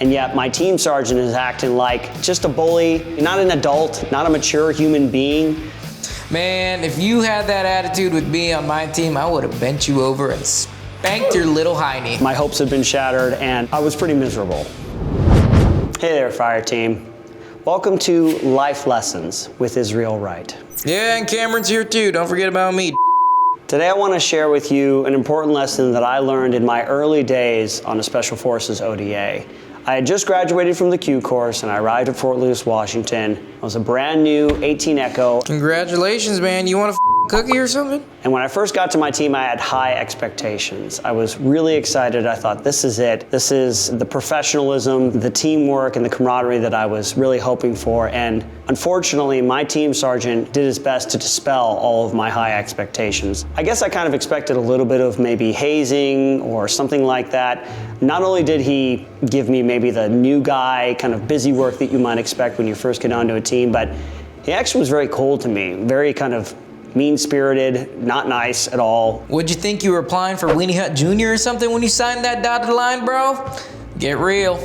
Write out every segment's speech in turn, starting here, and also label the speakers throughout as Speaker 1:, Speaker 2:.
Speaker 1: And yet my team sergeant is acting like just a bully, not an adult, not a mature human being.
Speaker 2: Man, if you had that attitude with me on my team, I would have bent you over and spanked your little hiney.
Speaker 1: My hopes had been shattered and I was pretty miserable. Hey there, fire team. Welcome to Life Lessons with Israel Wright.
Speaker 2: Yeah, and Cameron's here too. Don't forget about me.
Speaker 1: Today I want to share with you an important lesson that I learned in my early days on a Special Forces ODA. I had just graduated from the Q course and I arrived at Fort Lewis, Washington. I was a brand new 18 Echo.
Speaker 2: Congratulations, man. You want a cookie or something?
Speaker 1: And when I first got to my team, I had high expectations. I was really excited. I thought, this is it. This is the professionalism, the teamwork, and the camaraderie that I was really hoping for. And unfortunately, my team sergeant did his best to dispel all of my high expectations. I guess I kind of expected a little bit of maybe hazing or something like that. Not only did he give me maybe the new guy kind of busy work that you might expect when you first get onto a team, but he actually was very cold to me, very kind of mean-spirited, not nice at all.
Speaker 2: What'd you think you were applying for Weenie Hut Jr. or something when you signed that dotted line, bro? Get real.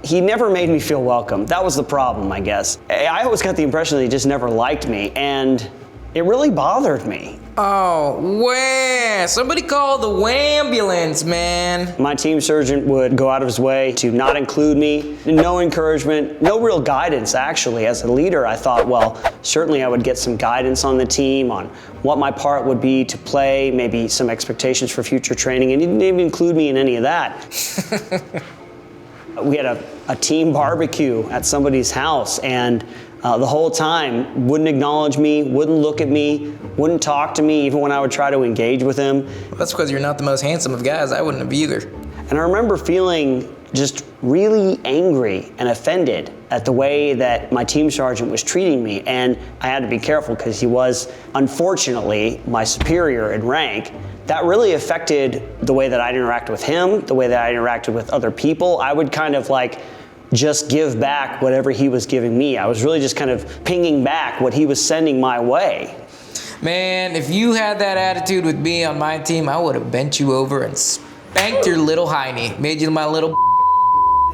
Speaker 1: He never made me feel welcome. That was the problem, I guess. I always got the impression that he just never liked me, and it really bothered me.
Speaker 2: Oh, wah! Somebody call the wambulance, man.
Speaker 1: My team sergeant would go out of his way to not include me. No encouragement, no real guidance, actually. As a leader, I thought, well, certainly I would get some guidance on the team on what my part would be to play, maybe some expectations for future training, and he didn't even include me in any of that. We had a team barbecue at somebody's house, and the whole time wouldn't acknowledge me, wouldn't look at me, wouldn't talk to me even when I would try to engage with him.
Speaker 2: Well, that's because you're not the most handsome of guys. I wouldn't have either.
Speaker 1: And I remember feeling just really angry and offended at the way that my team sergeant was treating me. And I had to be careful because he was, unfortunately, my superior in rank. That really affected the way that I'd interact with him, the way that I interacted with other people. I would kind of like just give back whatever he was giving me. I was really just kind of pinging back what he was sending my way.
Speaker 2: Man, if you had that attitude with me on my team, I would have bent you over and spanked your little hiney. Made you my little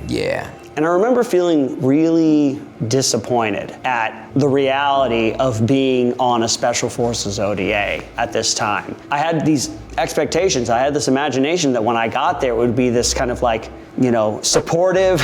Speaker 2: yeah.
Speaker 1: And I remember feeling really disappointed at the reality of being on a Special Forces ODA at this time. I had these expectations. I had this imagination that when I got there, it would be this kind of like, you know, supportive,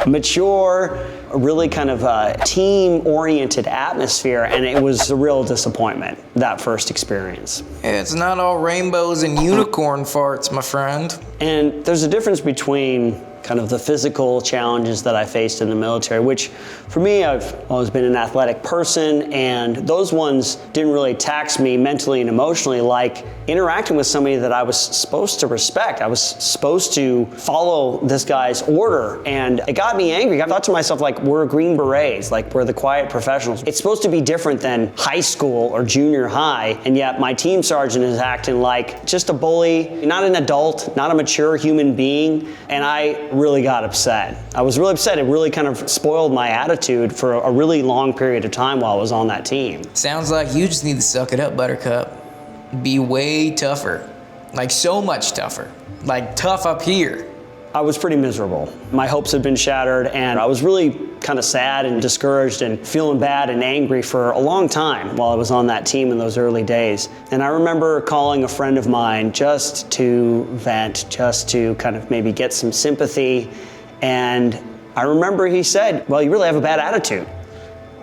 Speaker 1: mature, really kind of team-oriented atmosphere, and it was a real disappointment, that first experience.
Speaker 2: It's not all rainbows and unicorn farts, my friend.
Speaker 1: And there's a difference between kind of the physical challenges that I faced in the military, which for me, I've always been an athletic person, and those ones didn't really tax me mentally and emotionally like interacting with somebody that I was supposed to respect. I was supposed to follow this guy's order, and it got me angry. I thought to myself, like, we're Green Berets, like we're the quiet professionals. It's supposed to be different than high school or junior high, and yet my team sergeant is acting like just a bully, not an adult, not a mature human being, and I really got upset. I was really upset. It really kind of spoiled my attitude for a really long period of time while I was on that team.
Speaker 2: Sounds like you just need to suck it up, Buttercup. Be way tougher. Like so much tougher. Like tough up here.
Speaker 1: I was pretty miserable. My hopes had been shattered, and I was really kind of sad and discouraged and feeling bad and angry for a long time while I was on that team in those early days. And I remember calling a friend of mine just to vent, just to kind of maybe get some sympathy. And I remember he said, well, you really have a bad attitude.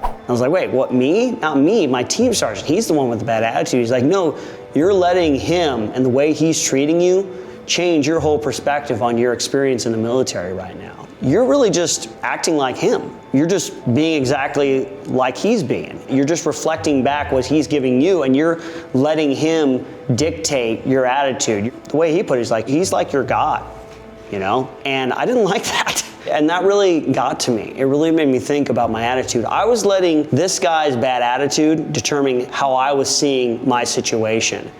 Speaker 1: I was like, wait, what, me? Not me, my team sergeant. He's the one with the bad attitude. He's like, no, you're letting him and the way he's treating you change your whole perspective on your experience in the military right now. You're really just acting like him. You're just being exactly like he's being. You're just reflecting back what he's giving you, and you're letting him dictate your attitude. The way he put it, he's like your God, you know? And I didn't like that. And that really got to me. It really made me think about my attitude. I was letting this guy's bad attitude determine how I was seeing my situation.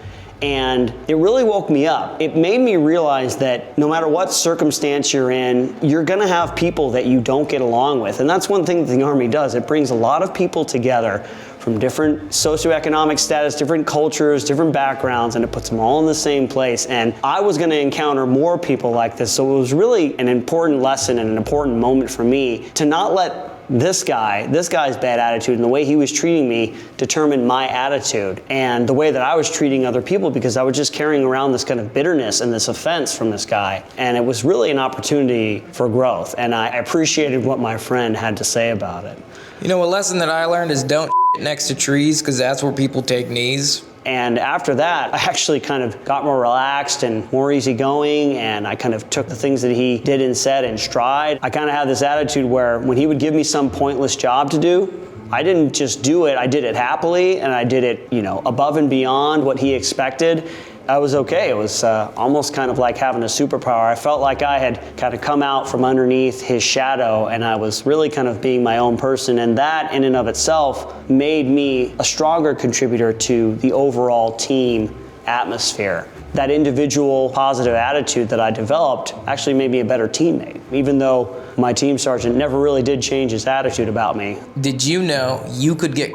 Speaker 1: And it really woke me up. It made me realize that no matter what circumstance you're in, you're gonna have people that you don't get along with. And that's one thing that the Army does. It brings a lot of people together from different socioeconomic status, different cultures, different backgrounds, and it puts them all in the same place. And I was gonna encounter more people like this, so it was really an important lesson and an important moment for me to not let this guy's bad attitude and the way he was treating me determined my attitude and the way that I was treating other people, because I was just carrying around this kind of bitterness and this offense from this guy. And it was really an opportunity for growth, and I appreciated what my friend had to say about it.
Speaker 2: You know, a lesson that I learned is don't next to trees, because that's where people take knees.
Speaker 1: And after that, I actually kind of got more relaxed and more easygoing, and I kind of took the things that he did and said in stride. I kind of had this attitude where when he would give me some pointless job to do, I didn't just do it, I did it happily, and I did it, above and beyond what he expected. I was okay. It was almost kind of like having a superpower. I felt like I had kind of come out from underneath his shadow, and I was really kind of being my own person, and that in and of itself made me a stronger contributor to the overall team atmosphere. That individual positive attitude that I developed actually made me a better teammate, even though my team sergeant never really did change his attitude about me.
Speaker 2: Did you know you could get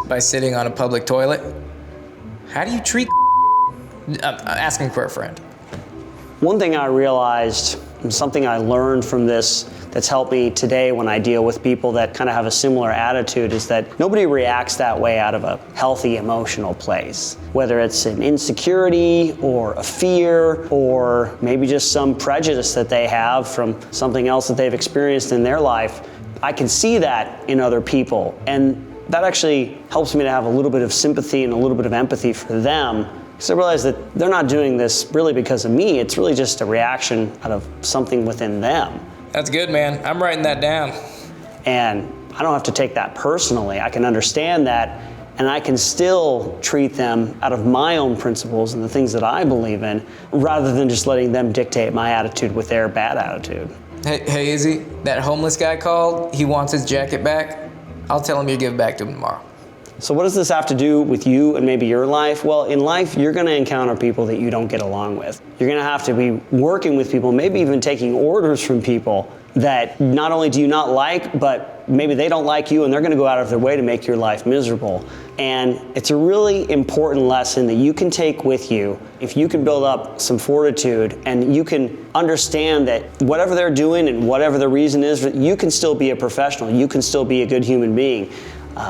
Speaker 2: by sitting on a public toilet? How do you treat I'm asking for a friend.
Speaker 1: One thing I realized, and something I learned from this that's helped me today when I deal with people that kind of have a similar attitude, is that nobody reacts that way out of a healthy emotional place. Whether it's an insecurity or a fear or maybe just some prejudice that they have from something else that they've experienced in their life, I can see that in other people. And that actually helps me to have a little bit of sympathy and a little bit of empathy for them. Because I realize that they're not doing this really because of me. It's really just a reaction out of something within them.
Speaker 2: That's good, man. I'm writing that down.
Speaker 1: And I don't have to take that personally. I can understand that, and I can still treat them out of my own principles and the things that I believe in, rather than just letting them dictate my attitude with their bad attitude.
Speaker 2: Hey, Izzy, that homeless guy called. He wants his jacket back. I'll tell him you give it back to him tomorrow.
Speaker 1: So what does this have to do with you and maybe your life? Well, in life, you're gonna encounter people that you don't get along with. You're gonna have to be working with people, maybe even taking orders from people that not only do you not like, but maybe they don't like you and they're gonna go out of their way to make your life miserable. And it's a really important lesson that you can take with you if you can build up some fortitude and you can understand that whatever they're doing and whatever the reason is, you can still be a professional, you can still be a good human being.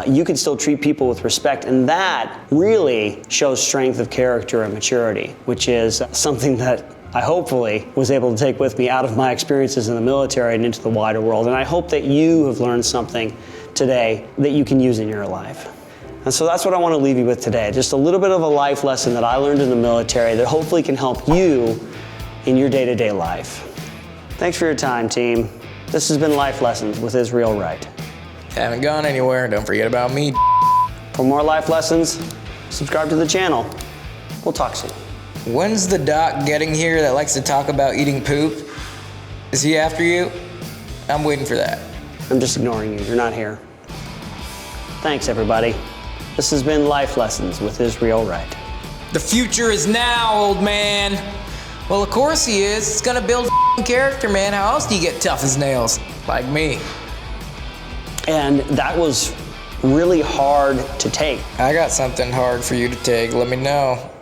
Speaker 1: You can still treat people with respect, and that really shows strength of character and maturity, which is something that I hopefully was able to take with me out of my experiences in the military and into the wider world. And I hope that you have learned something today that you can use in your life. And so that's what I want to leave you with today, just a little bit of a life lesson that I learned in the military that hopefully can help you in your day-to-day life. Thanks for your time, team. This has been Life Lessons with Israel Wright.
Speaker 2: Haven't gone anywhere. Don't forget about me.
Speaker 1: For more life lessons, subscribe to the channel. We'll talk soon.
Speaker 2: When's the doc getting here that likes to talk about eating poop? Is he after you? I'm waiting for that.
Speaker 1: I'm just ignoring you. You're not here. Thanks, everybody. This has been Life Lessons with Israel Wright.
Speaker 2: The future is now, old man. Well, of course he is. It's gonna build character, man. How else do you get tough as nails? Like me.
Speaker 1: And that was really hard to take.
Speaker 2: I got something hard for you to take. Let me know.